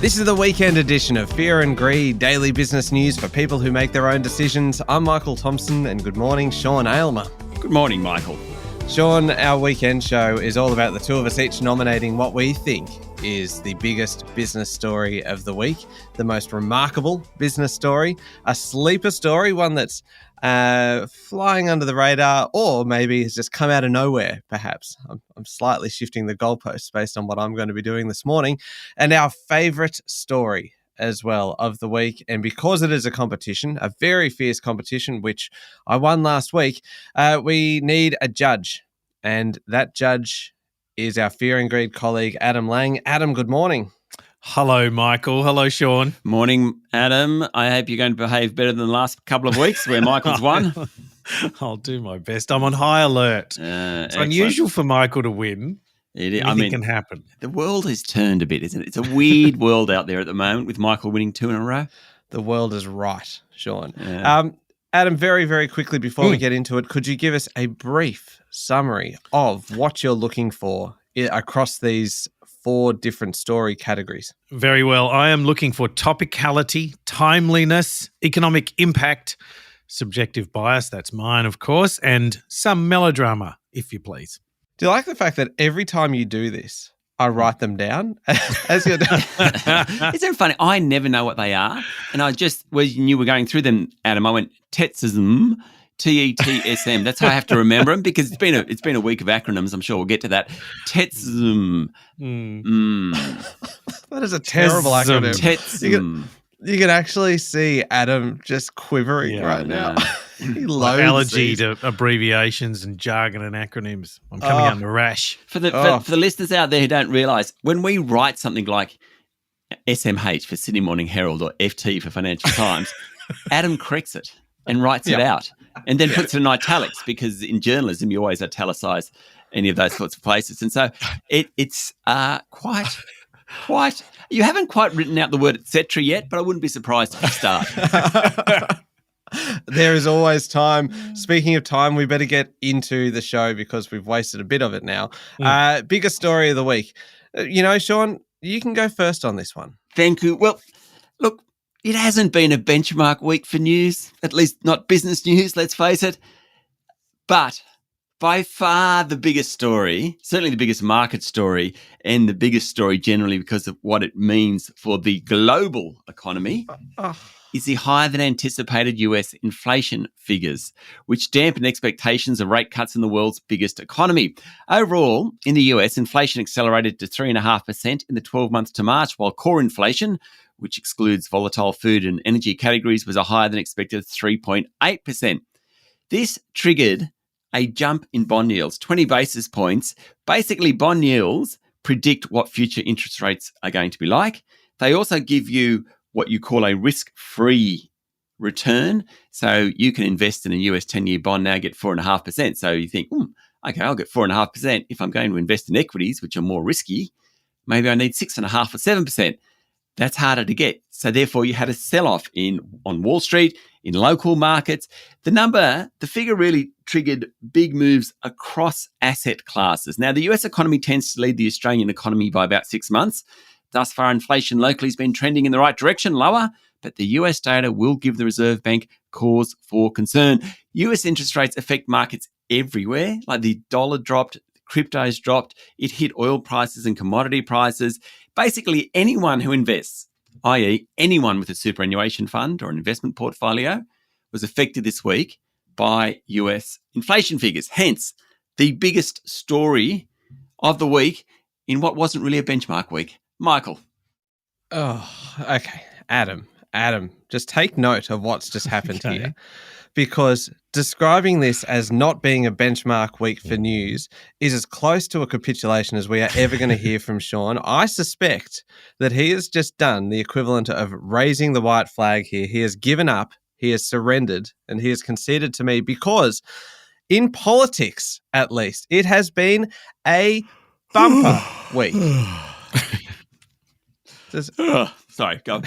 This is the weekend edition of Fear and Greed, daily business news for people who make their own decisions. I'm Michael Thompson, and good morning, Sean Aylmer. Good morning, Michael. Sean, our weekend show is all about the two of us each nominating what we think is the biggest business story of the week, the most remarkable business story, a sleeper story, one that's flying under the radar, or maybe has just come out of nowhere, perhaps. I'm slightly shifting the goalposts based on what I'm going to be doing this morning. And our favourite story as well of the week. And because it is a competition, a very fierce competition, which I won last week, we need a judge. And that judge is our Fear and Greed colleague, Adam Lang. Adam, good morning. Hello, Michael. Hello, Sean. Morning, Adam. I hope you're going to behave better than the last couple of weeks where Michael's won. I'll do my best. I'm on high alert. It's unusual for Michael to win. Anything can happen. The world has turned a bit, isn't it? It's a weird world out there at the moment with Michael winning 2 in a row. The world is right, Sean. Yeah. Adam, very, very quickly before we get into it, could you give us a brief summary of what you're looking for across these 4 different story categories? Very well. I am looking for topicality, timeliness, economic impact, subjective bias, that's mine, of course, and some melodrama, if you please. Do you like the fact that every time you do this, I write them down as you're doing? Isn't it funny? I never know what they are. And I just, when you were going through them, Adam, I went, TETSM, TETSM. That's how I have to remember them because it's been a week of acronyms. I'm sure we'll get to that. TETSM. That is a terrible acronym. TETSM. You can actually see Adam just quivering right now. He loathes allergy these. to abbreviations and jargon and acronyms. I'm coming under rash. For the listeners out there who don't realise, when we write something like SMH for Sydney Morning Herald or FT for Financial Times, Adam corrects it and writes it out and then puts it in italics because in journalism you always italicize any of those sorts of places. And so it's quite... You haven't quite written out the word etc. yet, but I wouldn't be surprised if you start. There is always time. Speaking of time, we better get into the show because we've wasted a bit of it now. Biggest story of the week. Sean, you can go first on this one. Thank you. Well, look, it hasn't been a benchmark week for news, at least not business news, let's face it. But by far the biggest story, certainly the biggest market story, and the biggest story generally because of what it means for the global economy, is the higher than anticipated US inflation figures, which dampen expectations of rate cuts in the world's biggest economy. Overall, in the US, inflation accelerated to 3.5% in the 12 months to March, while core inflation, which excludes volatile food and energy categories, was a higher than expected 3.8%. This triggered a jump in bond yields, 20 basis points. Basically, bond yields predict what future interest rates are going to be like. They also give you what you call a risk-free return. So you can invest in a US 10-year bond now, get 4.5%. So you think, okay, I'll get 4.5%. If I'm going to invest in equities, which are more risky, maybe I need 6.5 or 7%. That's harder to get. So therefore, you had a sell-off on Wall Street, in local markets. The figure really triggered big moves across asset classes. Now, the US economy tends to lead the Australian economy by about 6 months. Thus far, inflation locally has been trending in the right direction, lower, but the US data will give the Reserve Bank cause for concern. US interest rates affect markets everywhere, like the dollar dropped, cryptos dropped, it hit oil prices and commodity prices. Basically, anyone who invests, i.e. anyone with a superannuation fund or an investment portfolio, was affected this week by US inflation figures. Hence, the biggest story of the week in what wasn't really a benchmark week. Michael. Oh, okay. Adam, just take note of what's just happened here. Because describing this as not being a benchmark week for news is as close to a capitulation as we are ever going to hear from Sean. I suspect that he has just done the equivalent of raising the white flag here. He has given up, he has surrendered, and he has conceded to me because in politics, at least, it has been a bumper week. Sorry, go on.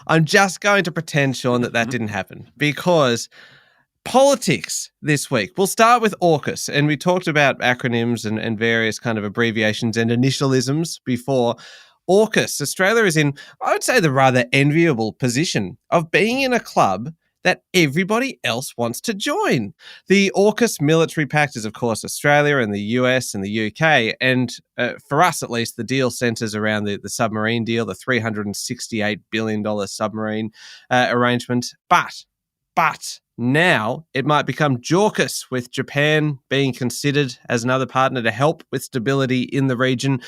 I'm just going to pretend, Sean, that didn't happen because Politics this week. We'll start with AUKUS, and we talked about acronyms and various kind of abbreviations and initialisms before. AUKUS, Australia is in, I would say, the rather enviable position of being in a club that everybody else wants to join. The AUKUS military pact is, of course, Australia and the US and the UK. And for us, at least, the deal centres around the submarine deal, the $368 billion submarine arrangement. But now it might become JAUKUS, with Japan being considered as another partner to help with stability in the region,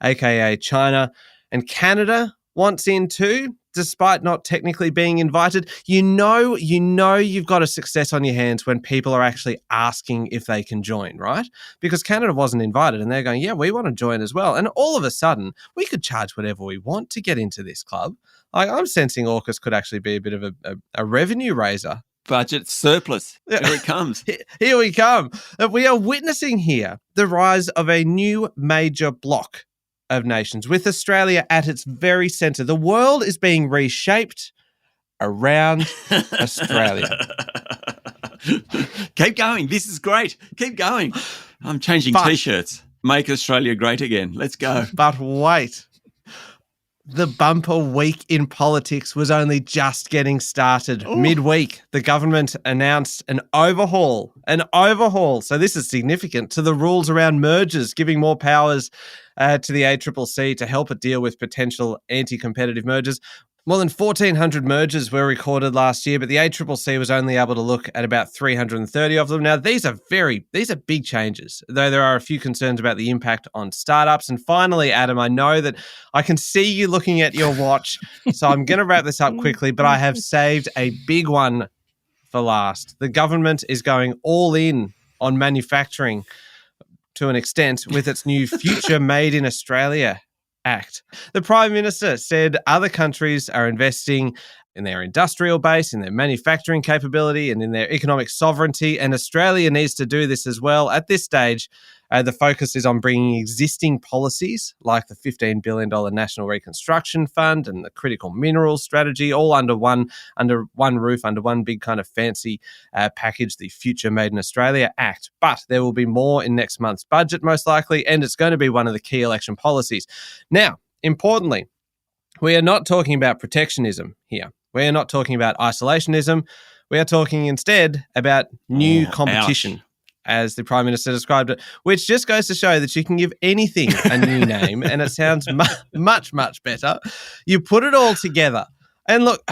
aka China. And Canada wants in too, despite not technically being invited. You know you've got a success on your hands when people are actually asking if they can join, right? Because Canada wasn't invited and they're going, yeah, we want to join as well. And all of a sudden, we could charge whatever we want to get into this club. I'm sensing AUKUS could actually be a bit of a revenue raiser. Budget surplus. Here it comes. Here we come. We are witnessing here the rise of a new major bloc of nations, with Australia at its very centre. The world is being reshaped around Australia. Keep going. This is great. Keep going. I'm changing T-shirts. Make Australia great again. Let's go. But wait. The bumper week in politics was only just getting started. Ooh. Midweek, the government announced an overhaul. So this is significant to the rules around mergers, giving more powers to the ACCC to help it deal with potential anti-competitive mergers. More than 1,400 mergers were recorded last year, but the ACCC was only able to look at about 330 of them. Now, these are big changes, though there are a few concerns about the impact on startups. And finally, Adam, I know that I can see you looking at your watch, so I'm going to wrap this up quickly, but I have saved a big one for last. The government is going all in on manufacturing to an extent with its new Future Made in Australia Act. The Prime Minister said other countries are investing in their industrial base, in their manufacturing capability, and in their economic sovereignty, and Australia needs to do this as well. At this stage, the focus is on bringing existing policies like the $15 billion National Reconstruction Fund and the Critical Minerals Strategy all under one roof, under one big kind of fancy package, the Future Made in Australia Act. But there will be more in next month's budget, most likely, and it's going to be one of the key election policies. Now, importantly, we are not talking about protectionism here. We are not talking about isolationism. We are talking instead about new competition. Ouch. As the Prime Minister described it, which just goes to show that you can give anything a new name and it sounds much, much better. You put it all together. And look,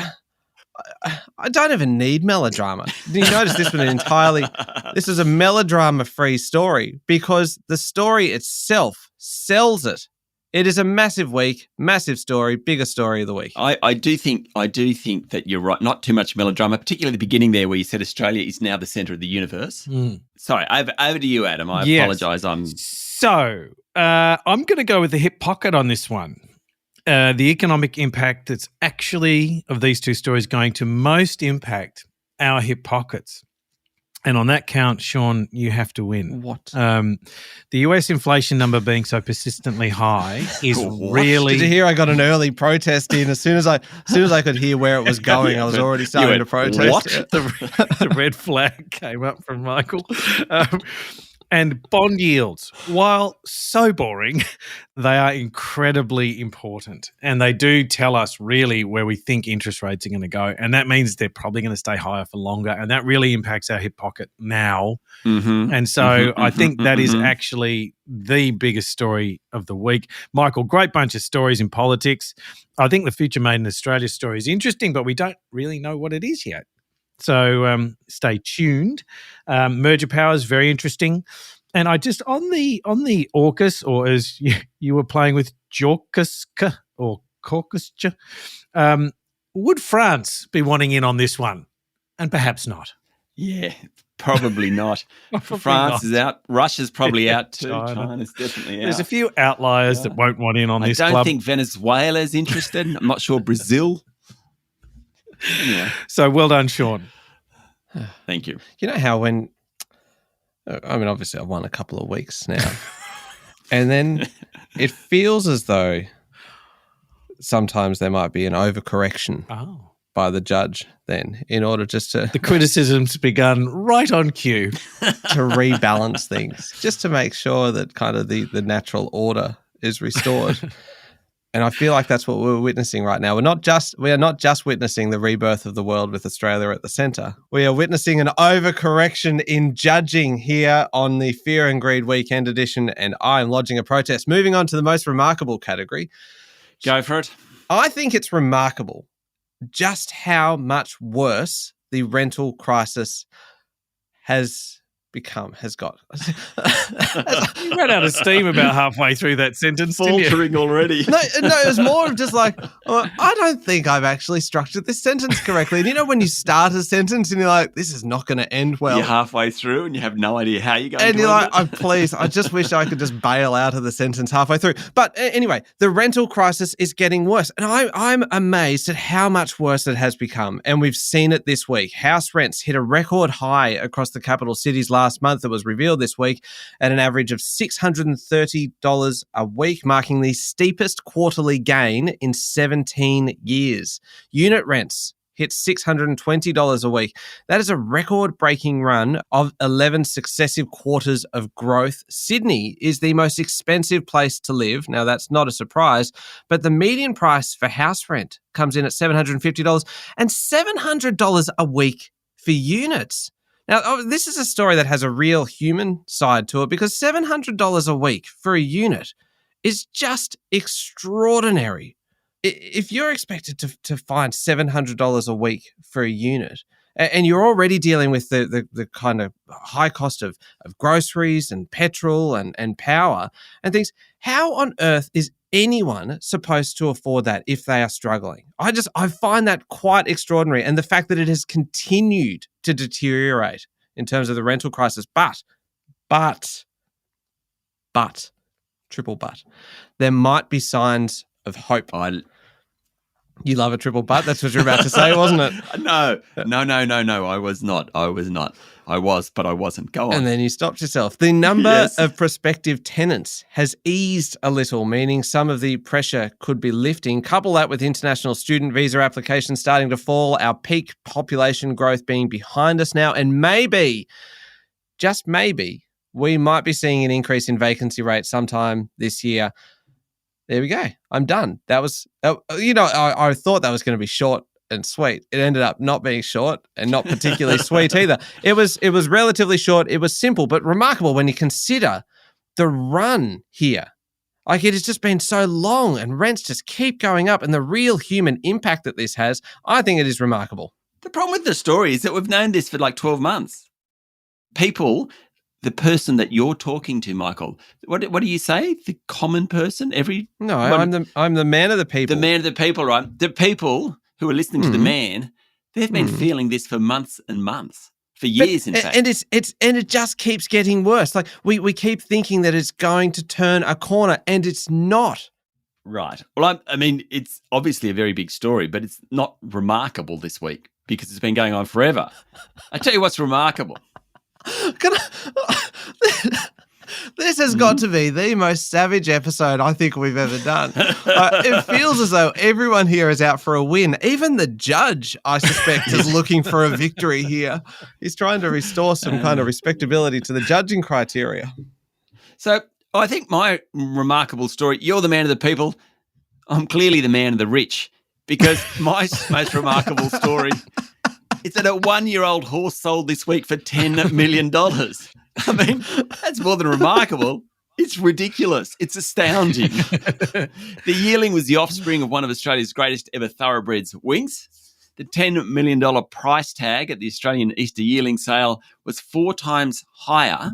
I don't even need melodrama. You notice this is a melodrama-free story because the story itself sells it. It is a massive week, massive story, biggest story of the week. I do think that you're right. Not too much melodrama, particularly at the beginning there where you said Australia is now the centre of the universe. Sorry, over to you, Adam. I apologise. I'm going to go with the hip pocket on this one. The economic impact that's actually of these two stories going to most impact our hip pockets. And on that count, Sean, you have to win. What? The US inflation number being so persistently high is really... Did you hear I got an early protest in? As soon as I could hear where it was going, I was already starting to protest. What? The red flag came up from Michael. And bond yields, while so boring, they are incredibly important. And they do tell us really where we think interest rates are going to go. And that means they're probably going to stay higher for longer. And that really impacts our hip pocket now. And so I think that is actually the biggest story of the week. Michael, great bunch of stories in politics. I think the Future Made in Australia story is interesting, but we don't really know what it is yet. So stay tuned. Merger powers, very interesting. And I just on the AUKUS, or as you were playing with JAUKUS or CAUKUS, would France be wanting in on this one? And perhaps not. Yeah, probably not. France is out. Russia's probably out too. China's definitely out. There's a few outliers that won't want in on this club. I don't think Venezuela's interested. I'm not sure Brazil. Anyway. So well done, Sean. Thank you. You know how obviously I've won a couple of weeks now. And then it feels as though sometimes there might be an overcorrection by the judge then in order just to The criticism's begun right on cue. to rebalance things, just to make sure that kind of the natural order is restored. And I feel like that's what we're witnessing right now. We are not just witnessing the rebirth of the world with Australia at the centre. We are witnessing an overcorrection in judging here on the Fear and Greed Weekend edition, and I am lodging a protest. Moving on to the most remarkable category. Go for it. I think it's remarkable just how much worse the rental crisis has got. You ran out of steam about halfway through that sentence, didn't you? Faltering already. No, it was more of just like, I don't think I've actually structured this sentence correctly. And you know when you start a sentence and you're like, this is not going to end well. You're halfway through and you have no idea how you're going and to you're end like, it. please, I just wish I could just bail out of the sentence halfway through. But anyway, the rental crisis is getting worse. And I'm amazed at how much worse it has become. And we've seen it this week. House rents hit a record high across the capital cities last month that was revealed this week at an average of $630 a week, marking the steepest quarterly gain in 17 years. Unit rents hit $620 a week. That is a record-breaking run of 11 successive quarters of growth. Sydney is the most expensive place to live. Now, that's not a surprise, but the median price for house rent comes in at $750 and $700 a week for units. Now, this is a story that has a real human side to it because $700 a week for a unit is just extraordinary. If you're expected to find $700 a week for a unit and you're already dealing with the kind of high cost of groceries and petrol and power and things, how on earth is anyone supposed to afford that if they are struggling? I find that quite extraordinary. And the fact that it has continued to deteriorate in terms of the rental crisis. But, triple but, there might be signs of hope. You love a triple but? That's what you're about to say, wasn't it? No. I was not. I was, but I wasn't. Go on. And then you stopped yourself. The number of prospective tenants has eased a little, meaning some of the pressure could be lifting. Couple that with international student visa applications starting to fall, our peak population growth being behind us now, and maybe, just maybe, we might be seeing an increase in vacancy rate sometime this year. There we go. I'm done. That was, I thought that was going to be short and sweet. It ended up not being short and not particularly sweet either. It was relatively short. It was simple, but remarkable when you consider the run here. Like, it has just been so long and rents just keep going up, and the real human impact that this has, I think it is remarkable. The problem with the story is that we've known this for like 12 months. People, the person that you're talking to, Michael, what do you say? The common person? I'm the man of the people. The man of the people, right? The people who are listening to the man, they've been feeling this for months and months, for years, in fact. And it just keeps getting worse. Like we keep thinking that it's going to turn a corner, and it's not. Right. Well, I mean, it's obviously a very big story, but it's not remarkable this week because it's been going on forever. I tell you what's remarkable. This has got to be the most savage episode I think we've ever done. It feels as though everyone here is out for a win. Even the judge, I suspect, is looking for a victory here. He's trying to restore some kind of respectability to the judging criteria. So I think my remarkable story, you're the man of the people. I'm clearly the man of the rich, because my most remarkable story is that a 1-year-old horse sold this week for $10 million. I mean, that's more than remarkable. It's ridiculous. It's astounding. The yearling was the offspring of one of Australia's greatest ever thoroughbreds, Winx. The $10 million price tag at the Australian Easter yearling sale was 4 times higher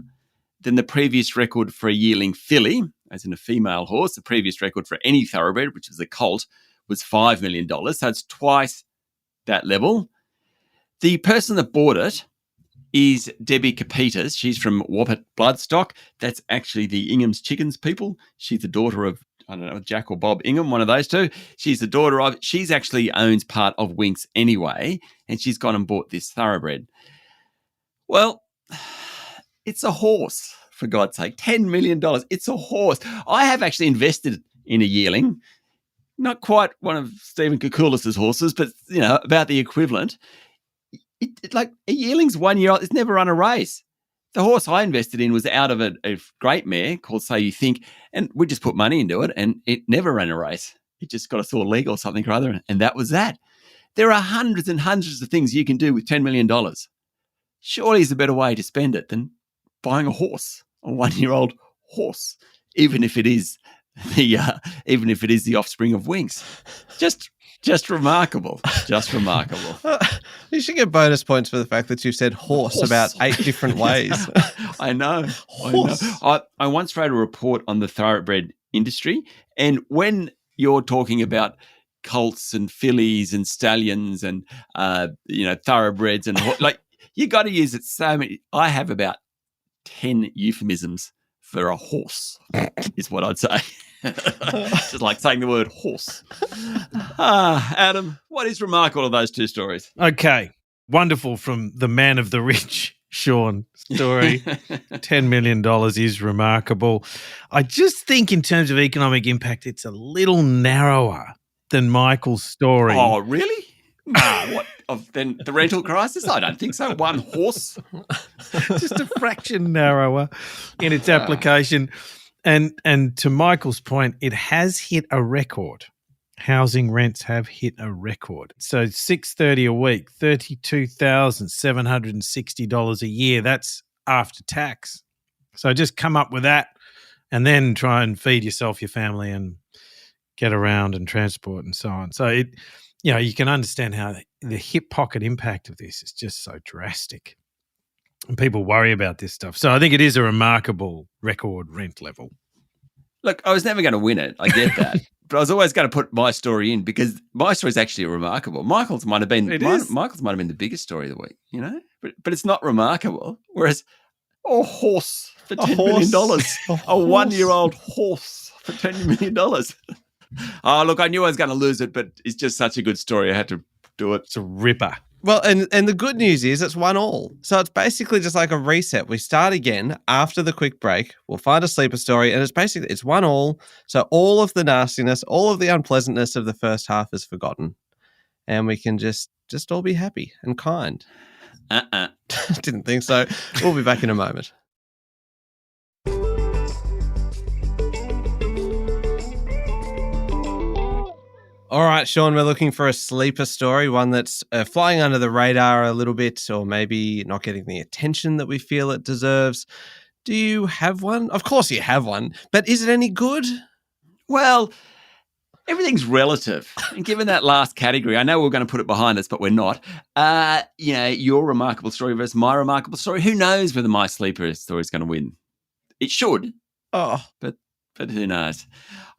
than the previous record for a yearling filly, as in a female horse. The previous record for any thoroughbred, which was a colt, was $5 million. So it's twice that level. The person that bought it is Debbie Capitas. She's from Wapit Bloodstock. That's actually the Ingham's Chickens people. She's the daughter of, I don't know, Jack or Bob Ingham, one of those two. She's the daughter of, she's actually owns part of Winx anyway, and she's gone and bought this thoroughbred. Well, it's a horse, for God's sake. $10 million. It's a horse. I have actually invested in a yearling. not quite one of Stephen Koukoulis's horses, but, about the equivalent. Like a yearling's 1 year old, it's never run a race. The horse I invested in was out of a great mare called So You Think, and we just put money into it, and it never ran a race. It just got a sore leg or something or other, and that was that. There are hundreds and hundreds of things you can do with $10 million. Surely is a better way to spend it than buying a horse, a 1 year old horse, even if it is the offspring of Winx. Just remarkable. Just remarkable. You should get bonus points for the fact that you said horse about 8 different ways. I know. I once wrote a report on the thoroughbred industry, and when you're talking about colts and fillies and stallions and thoroughbreds and you got to use it so many. I have about 10 euphemisms for a horse, is what I'd say. Just like saying the word horse. Adam, what is remarkable of those two stories? Okay. Wonderful from the man of the rich, Sean, story. $10 million is remarkable. I just think in terms of economic impact, it's a little narrower than Michael's story. Oh, really? What? Then the rental crisis? I don't think so. One horse. Just a fraction narrower in its application. And to Michael's point, it has hit a record. Housing rents have hit a record. So $630 a week, $32,760 a year. That's after tax. So just come up with that and then try and feed yourself, your family, and get around and transport and so on. So you can understand how the hip pocket impact of this is just so drastic. And people worry about this stuff. So I think it is a remarkable record rent level. Look, I was never going to win it. I get that. But I was always going to put my story in because my story is actually remarkable. Michael's might have been the biggest story of the week, But it's not remarkable. Whereas a horse for $10 million. A 1 year old horse for $10 million. Oh, look, I knew I was going to lose it, but it's just such a good story. I had to do it. It's a ripper. Well, and the good news is it's 1-1. So it's basically just like a reset. We start again after the quick break. We'll find a sleeper story, and it's 1-1. So all of the nastiness, all of the unpleasantness of the first half is forgotten, and we can just all be happy and kind. Didn't think so. We'll be back in a moment. All right, Sean, we're looking for a sleeper story, one that's flying under the radar a little bit or maybe not getting the attention that we feel it deserves. Do you have one? Of course you have one, but is it any good? Well, everything's relative. And given that last category, I know we're going to put it behind us, but we're not. Your remarkable story versus my remarkable story. Who knows whether my sleeper story is going to win? It should. Oh, but who knows?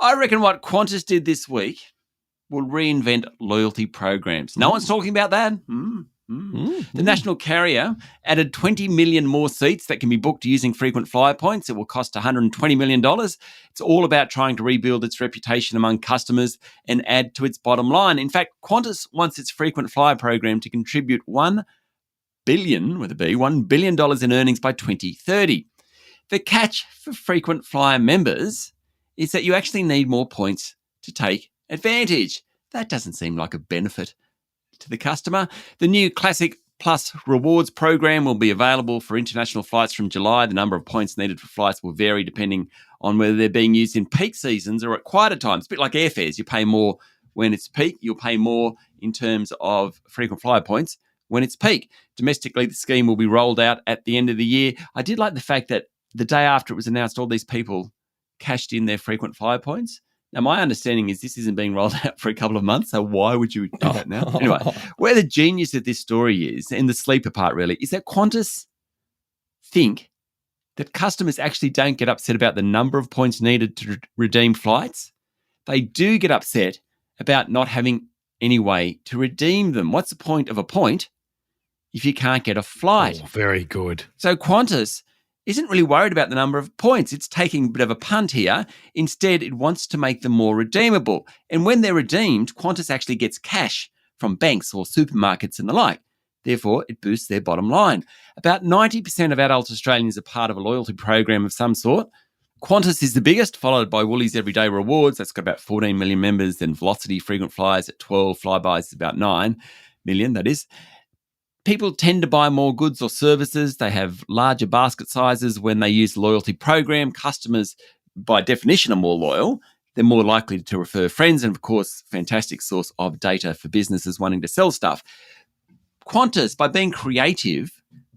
I reckon what Qantas did this week will reinvent loyalty programs. No one's talking about that. The national carrier added 20 million more seats that can be booked using frequent flyer points. It will cost $120 million. It's all about trying to rebuild its reputation among customers and add to its bottom line. In fact, Qantas wants its frequent flyer program to contribute $1 billion in earnings by 2030. The catch for frequent flyer members is that you actually need more points to take advantage. That doesn't seem like a benefit to the customer. The new Classic Plus Rewards program will be available for international flights from July. The number of points needed for flights will vary depending on whether they're being used in peak seasons or at quieter times. A bit like airfares. You pay more when it's peak. You'll pay more in terms of frequent flyer points when it's peak. Domestically, the scheme will be rolled out at the end of the year. I did like the fact that the day after it was announced, all these people cashed in their frequent flyer points. Now, my understanding is this isn't being rolled out for a couple of months, so why would you do that now? Anyway, where the genius of this story is, and the sleeper part really, is that Qantas think that customers actually don't get upset about the number of points needed to redeem flights. They do get upset about not having any way to redeem them. What's the point of a point if you can't get a flight? Oh, very good. So Qantas isn't really worried about the number of points. It's taking a bit of a punt here. Instead, it wants to make them more redeemable. And when they're redeemed, Qantas actually gets cash from banks or supermarkets and the like. Therefore, it boosts their bottom line. About 90% of adult Australians are part of a loyalty program of some sort. Qantas is the biggest, followed by Woolies Everyday Rewards. That's got about 14 million members. Then Velocity Frequent Flyers at 12. Flybys is about 9 million, that is. People tend to buy more goods or services. They have larger basket sizes when they use the loyalty program. Customers, by definition, are more loyal. They're more likely to refer friends. And, of course, fantastic source of data for businesses wanting to sell stuff. Qantas, by being creative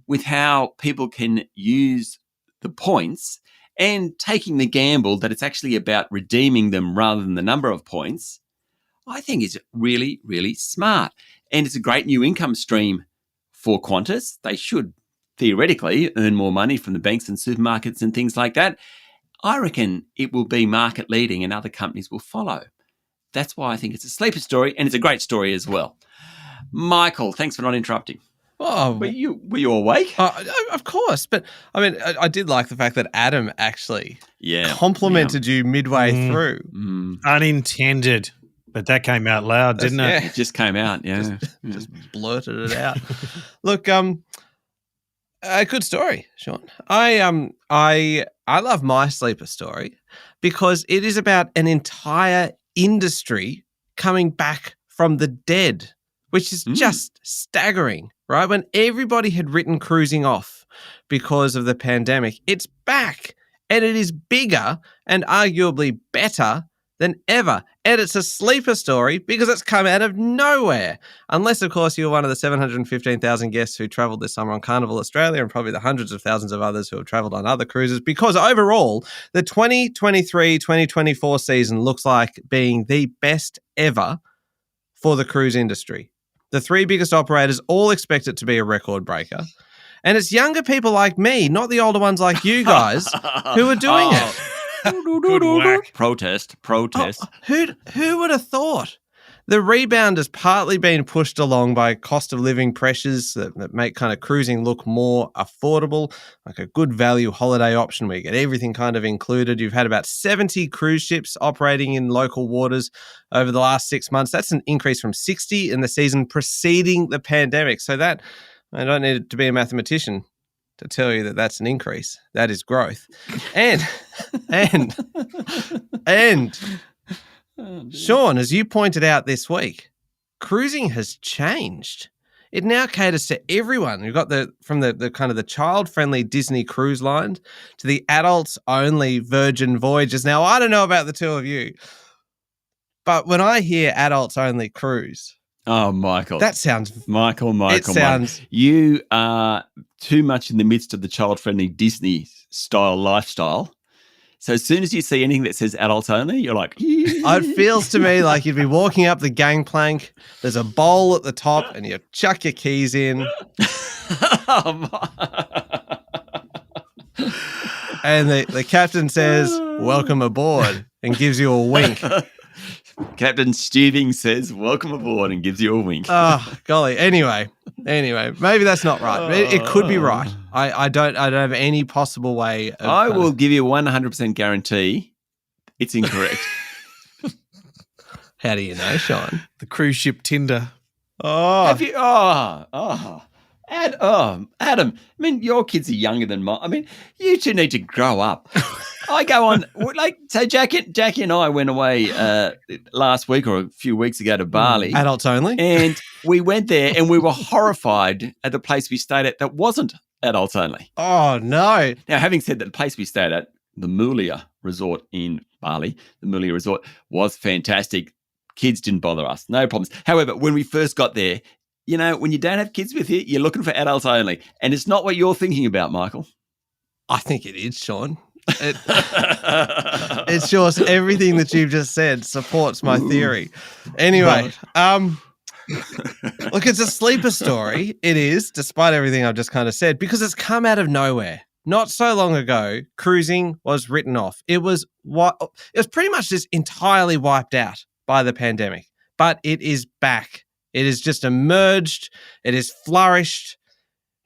with how people can use the points and taking the gamble that it's actually about redeeming them rather than the number of points, I think is really, really smart. And it's a great new income stream for Qantas. They should theoretically earn more money from the banks and supermarkets and things like that. I reckon it will be market leading and other companies will follow. That's why I think it's a sleeper story, and it's a great story as well. Michael, thanks for not interrupting. Oh, Were you awake? Of course, but I mean, I did like the fact that Adam actually complimented you midway through. Unintended, but that came out loud, didn't it? It just came out, yeah. Just blurted it out. Look, a good story, Sean. I love my sleeper story because it is about an entire industry coming back from the dead, which is just staggering, right? When everybody had written cruising off because of the pandemic, it's back and it is bigger and arguably better than ever. And it's a sleeper story because it's come out of nowhere. Unless, of course, you're one of the 715,000 guests who travelled this summer on Carnival Australia and probably the hundreds of thousands of others who have travelled on other cruises, because overall, the 2023-2024 season looks like being the best ever for the cruise industry. The three biggest operators all expect it to be a record breaker. And it's younger people like me, not the older ones like you guys, who are doing it. Good whack. Protest. Who would have thought? The rebound has partly been pushed along by cost of living pressures that make kind of cruising look more affordable, like a good value holiday option where you get everything kind of included. You've had about 70 cruise ships operating in local waters over the last 6 months. That's an increase from 60 in the season preceding the pandemic. So that, I don't need to be a mathematician to tell you that that's an increase. That is growth. And Sean, as you pointed out this week, cruising has changed. It now caters to everyone. You've got from the kind of the child-friendly Disney Cruise Line to the adults-only Virgin Voyages. Now, I don't know about the two of you, but when I hear adults-only cruise, oh, Michael. That sounds... Michael. You are too much in the midst of the child-friendly Disney-style lifestyle. So as soon as you see anything that says adults only, you're like... It feels to me like you'd be walking up the gangplank, there's a bowl at the top, and you chuck your keys in. And the captain says, "Welcome aboard," and gives you a wink. Captain Stuving says, "Welcome aboard," and gives you a wink. Oh, golly. Anyway, maybe that's not right. It could be right. I don't have any possible way of... I will give you 100% guarantee it's incorrect. How do you know, Sean? The cruise ship Tinder. Oh. Have you... Adam, I mean, your kids are younger than mine. I mean, you two need to grow up. I go on, so Jackie and I went away last week or a few weeks ago to Bali. Adults only? And we went there and we were horrified at the place we stayed at that wasn't adults only. Oh, no. Now, having said that, the place we stayed at, the Mulia Resort in Bali, the Mulia Resort was fantastic. Kids didn't bother us. No problems. However, when we first got there, you know, when you don't have kids with you, you're looking for adults only. And it's not what you're thinking about, Michael. I think it is, Sean. It shows everything that you've just said supports my theory. Anyway, look, it's a sleeper story. It is, despite everything I've just kind of said, because it's come out of nowhere. Not so long ago, cruising was written off. It was pretty much just entirely wiped out by the pandemic, but it is back. It has just emerged. It has flourished.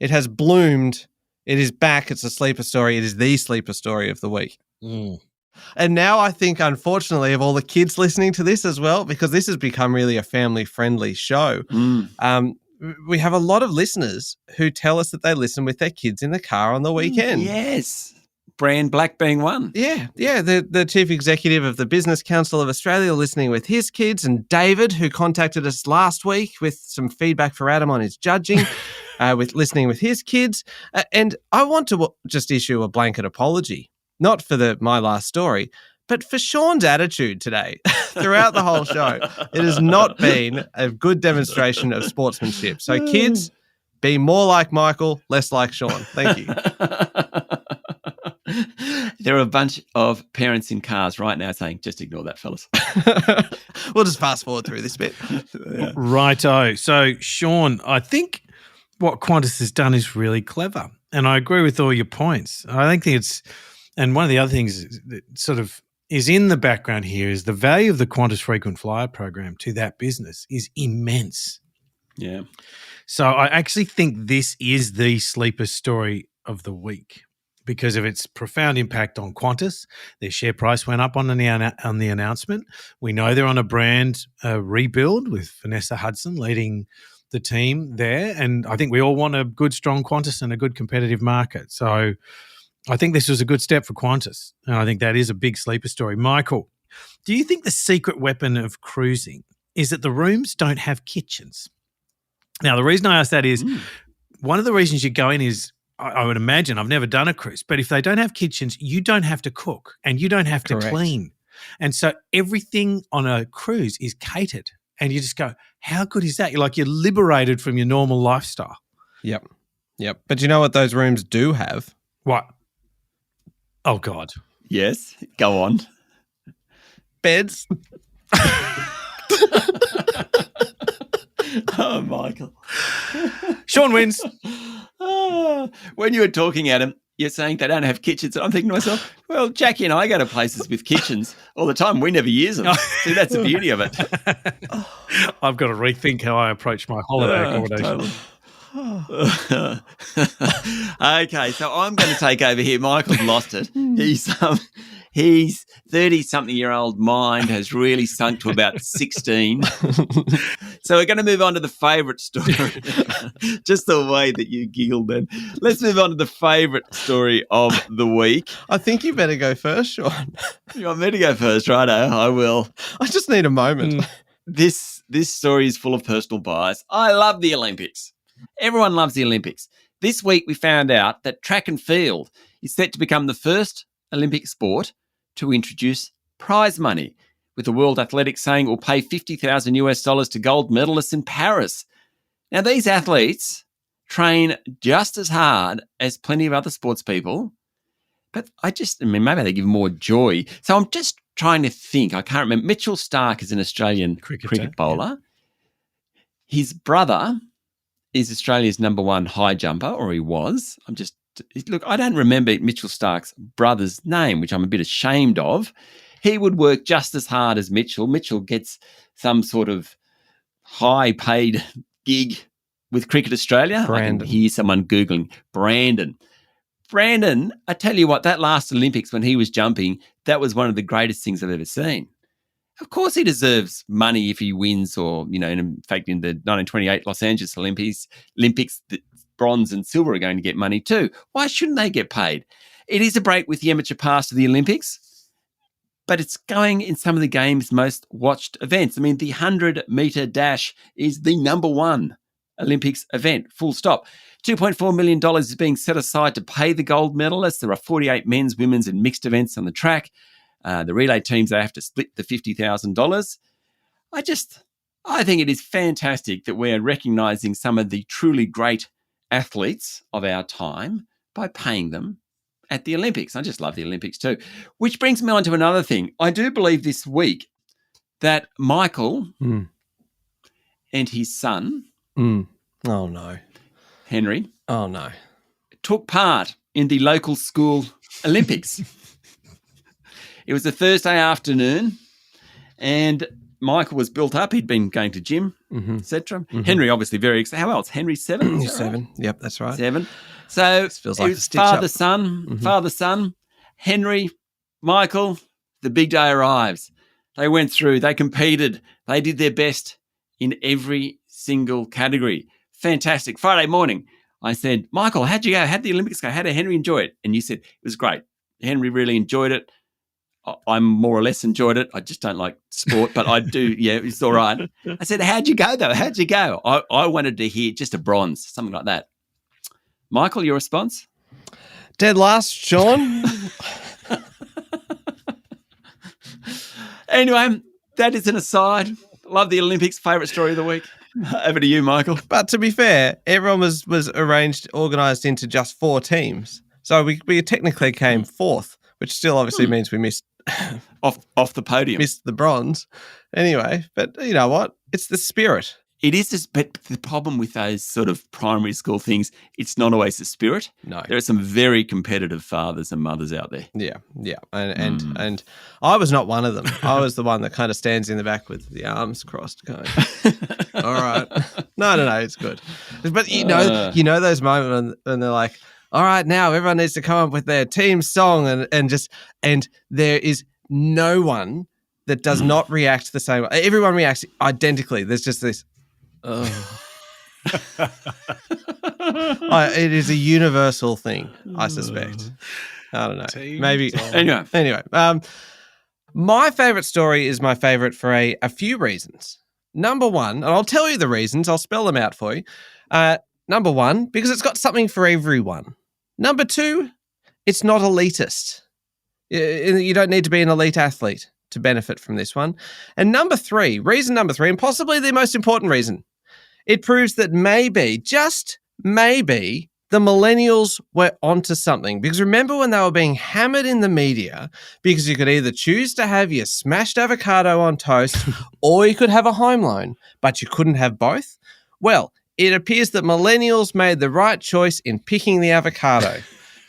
It has bloomed. It is back. It's a sleeper story. It is the sleeper story of the week. And now I think, unfortunately, of all the kids listening to this as well, because this has become really a family-friendly show, we have a lot of listeners who tell us that they listen with their kids in the car on the weekend. Yes. brand black being one. Yeah. The chief executive of the Business Council of Australia listening with his kids, and David, who contacted us last week with some feedback for Adam on his judging, with listening with his kids. And I want to just issue a blanket apology, not for my last story, but for Sean's attitude today throughout the whole show. It has not been a good demonstration of sportsmanship. So kids, be more like Michael, less like Sean. Thank you. There are a bunch of parents in cars right now saying, just ignore that, fellas. We'll just fast forward through this bit. Yeah. Righto. So, Sean, I think what Qantas has done is really clever. And I agree with all your points. I think it's, and one of the other things that sort of is in the background here is the value of the Qantas frequent flyer program to that business is immense. Yeah. So I actually think this is the sleeper story of the week because of its profound impact on Qantas. Their share price went up on the announcement. We know they're on a brand rebuild with Vanessa Hudson leading the team there. And I think we all want a good, strong Qantas and a good competitive market. So I think this was a good step for Qantas. And I think that is a big sleeper story. Michael, do you think the secret weapon of cruising is that the rooms don't have kitchens? Now, the reason I ask that is one of the reasons you go in is, I would imagine, I've never done a cruise, but if they don't have kitchens, you don't have to cook and you don't have to clean. And so everything on a cruise is catered and you just go, how good is that? You're liberated from your normal lifestyle. Yep. But you know what those rooms do have? What? Oh, God. Yes. Go on. Beds. Oh, Michael. Sean wins. When you were talking, Adam, you're saying they don't have kitchens. And I'm thinking to myself, well, Jackie and I go to places with kitchens all the time. We never use them. See, that's the beauty of it. I've got to rethink how I approach my holiday accommodation. Totally. Okay, so I'm going to take over here. Michael's lost it. His 30-something-year-old mind has really sunk to about 16. So we're going to move on to the favourite story. Just the way that you giggled then. Let's move on to the favourite story of the week. I think you better go first, Sean. You want me to go first, righto? I will. I just need a moment. This story is full of personal bias. I love the Olympics. Everyone loves the Olympics. This week we found out that track and field is set to become the first Olympic sport to introduce prize money, with the World Athletics saying it will pay $50,000 to gold medalists in Paris. Now, these athletes train just as hard as plenty of other sports people, but maybe they give more joy. So I'm just trying to think. I can't remember. Mitchell Starc is an Australian cricket bowler. Yeah. His brother is Australia's number one high jumper, or he was. I don't remember Mitchell Starc's brother's name, which I'm a bit ashamed of. He would work just as hard as Mitchell. Mitchell gets some sort of high-paid gig with Cricket Australia. Brandon. I can hear someone Googling. Brandon, I tell you what, that last Olympics when he was jumping, that was one of the greatest things I've ever seen. Of course he deserves money if he wins, or, in fact, in the 1928 Los Angeles Olympics, the bronze and silver are going to get money too. Why shouldn't they get paid? It is a break with the amateur pass to the Olympics, but it's going in some of the game's most watched events. I mean, the 100-metre dash is the number one Olympics event, full stop. $2.4 million is being set aside to pay the gold medalists. There are 48 men's, women's and mixed events on the track. The relay teams, they have to split the $50,000. I think it is fantastic that we're recognising some of the truly great athletes of our time by paying them at the Olympics. I just love the Olympics too. Which brings me on to another thing. I do believe this week that Michael and his son, Oh no, Henry, took part in the local school Olympics. It was a Thursday afternoon, and Michael was built up. He'd been going to gym, etc. Henry, obviously, very excited. How else? Henry's 7? He's 7. Right? Yep, that's right. 7. So this feels like it was father, son, Henry, Michael. The big day arrives. They went through. They competed. They did their best in every single category. Fantastic. Friday morning, I said, Michael, how'd you go? How'd the Olympics go? How did Henry enjoy it? And you said, it was great. Henry really enjoyed it. I more or less enjoyed it. I just don't like sport, but I do. Yeah, it's all right. I said, how'd you go, though? How'd you go? I wanted to hear just a bronze, something like that. Michael, your response? Dead last, Sean. Anyway, that is an aside. Love the Olympics. Favourite story of the week. Over to you, Michael. But to be fair, everyone was organised into just 4 teams. So we technically came 4th, which still obviously means we missed off the podium. Missed the bronze. Anyway, but you know what? It's the spirit. It is this, but the problem with those sort of primary school things, it's not always the spirit. No. There are some very competitive fathers and mothers out there. Yeah. And I was not one of them. I was the one that kind of stands in the back with the arms crossed going, all right. No, it's good. But you know those moments when they're like, all right, now everyone needs to come up with their team song and there is no one that does not react the same way. Everyone reacts identically. There's just this, it is a universal thing, I suspect. I don't know. Maybe. Anyway, my favourite story is my favourite for a few reasons. Number one, and I'll tell you the reasons. I'll spell them out for you. Number one, because it's got something for everyone. Number two, it's not elitist. You don't need to be an elite athlete to benefit from this one. And reason number three, and possibly the most important reason, it proves that maybe, just maybe, the millennials were onto something. Because remember when they were being hammered in the media because you could either choose to have your smashed avocado on toast or you could have a home loan, but you couldn't have both? Well, it appears that millennials made the right choice in picking the avocado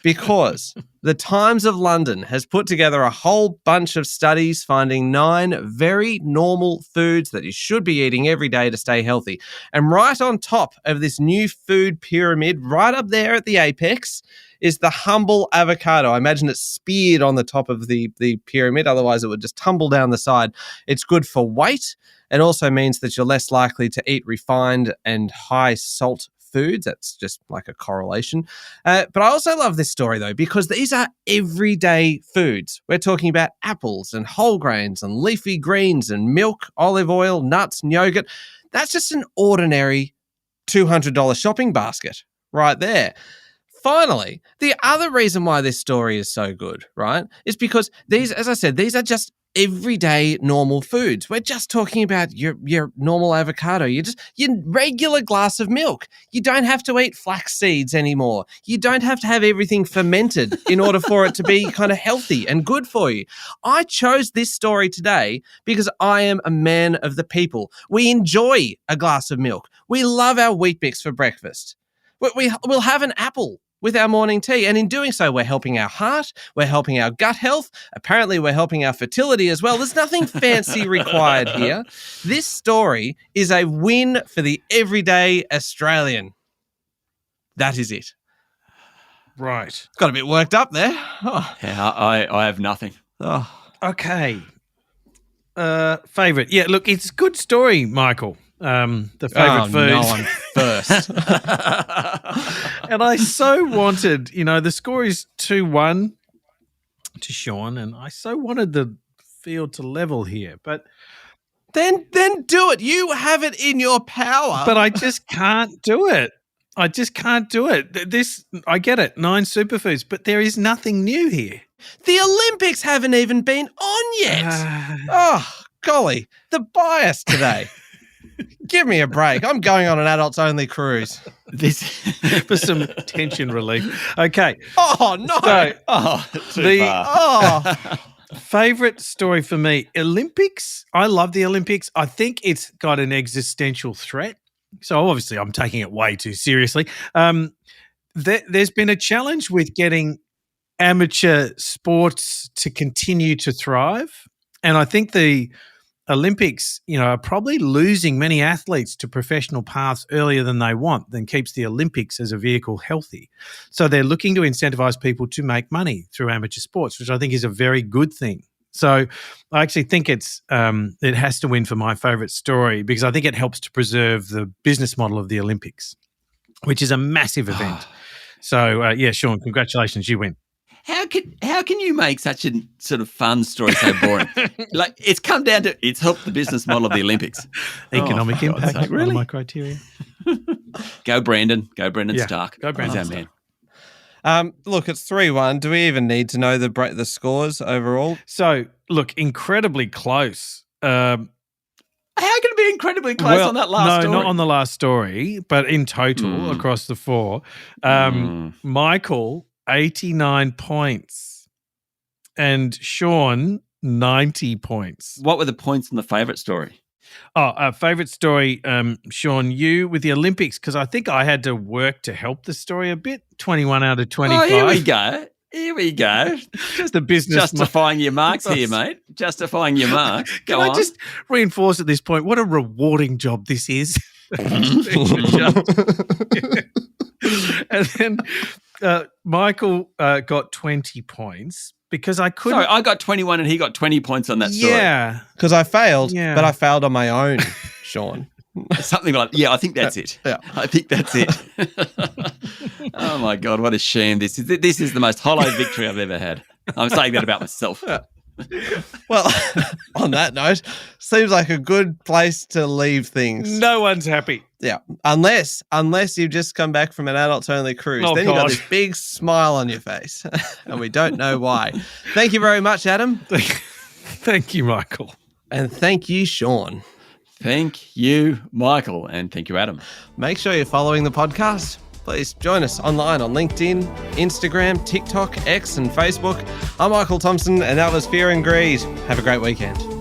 because the Times of London has put together a whole bunch of studies finding 9 very normal foods that you should be eating every day to stay healthy. And right on top of this new food pyramid, right up there at the apex, is the humble avocado. I imagine it's speared on the top of the pyramid, otherwise it would just tumble down the side. It's good for weight. It also means that you're less likely to eat refined and high salt foods. That's just like a correlation. But I also love this story, though, because these are everyday foods. We're talking about apples and whole grains and leafy greens and milk, olive oil, nuts and yogurt. That's just an ordinary $200 shopping basket right there. Finally, the other reason why this story is so good, right, is because these, as I said, these are just everyday normal foods. We're just talking about your normal avocado, your regular glass of milk. You don't have to eat flax seeds anymore. You don't have to have everything fermented in order for it to be kind of healthy and good for you. I chose this story today because I am a man of the people. We enjoy a glass of milk. We love our Wheat Bix for breakfast. We'll have an apple with our morning tea. And in doing so, we're helping our heart, we're helping our gut health. Apparently, we're helping our fertility as well. There's nothing fancy required here. This story is a win for the everyday Australian. That is it. Right. Got a bit worked up there. Oh. Yeah, I have nothing. Oh. Okay. Favourite. Yeah, look, it's a good story, Michael. The favourite food. No, I'm first. And I so wanted, the score is 2-1 to Sean, and I so wanted the field to level here, but then do it. You have it in your power. But I just can't do it. I get it, 9 superfoods, but there is nothing new here. The Olympics haven't even been on yet. Oh, golly, the bias today. Give me a break. I'm going on an adults-only cruise. This for some tension relief. Okay. Oh, no. So, favorite story for me, Olympics. I love the Olympics. I think it's got an existential threat. So obviously I'm taking it way too seriously. There's been a challenge with getting amateur sports to continue to thrive. And I think the Olympics, are probably losing many athletes to professional paths earlier than they want, than keeps the Olympics as a vehicle healthy. So they're looking to incentivize people to make money through amateur sports, which I think is a very good thing. So I actually think it has to win for my favorite story because I think it helps to preserve the business model of the Olympics, which is a massive event. So, Sean, congratulations, you win. How can you make such a sort of fun story so boring? Like, it's come down to it's helped the business model of the Olympics. Economic impact, sake, really? one of my criteria. Go Brandon Yeah, Stark. go Brandon He's our Stark. man. Look, it's 3-1. Do we even need to know the scores overall? So, look, incredibly close. How can it be incredibly close on that last story? No, not on the last story, but in total across the 4. Michael, 89 points. And Sean, 90 points. What were the points in the favourite story? Favourite story, Sean, you with the Olympics, because I think I had to work to help the story a bit. 21 out of 25. Oh, here we go. Just the business. Justifying your marks here, mate. Justifying your marks. Go on. I just reinforce at this point what a rewarding job this is? And then Michael got 20 points because I couldn't. Sorry, I got 21 and he got 20 points on that story. Yeah. Because I failed, Yeah. but I failed on my own, Sean. Something like, I think that's it. Yeah. I think that's it. Oh, my God, what a shame this is. This is the most hollow victory I've ever had. I'm saying that about myself. Well, on that note, seems like a good place to leave things. No one's happy. Yeah, unless you've just come back from an adults-only cruise. Oh, then you've got God. this big smile on your face, and we don't know why. Thank you very much, Adam. Thank you, Michael. And thank you, Sean. Thank you, Michael, and thank you, Adam. Make sure you're following the podcast. Please join us online on LinkedIn, Instagram, TikTok, X, and Facebook. I'm Michael Thompson, and that was Fear and Greed. Have a great weekend.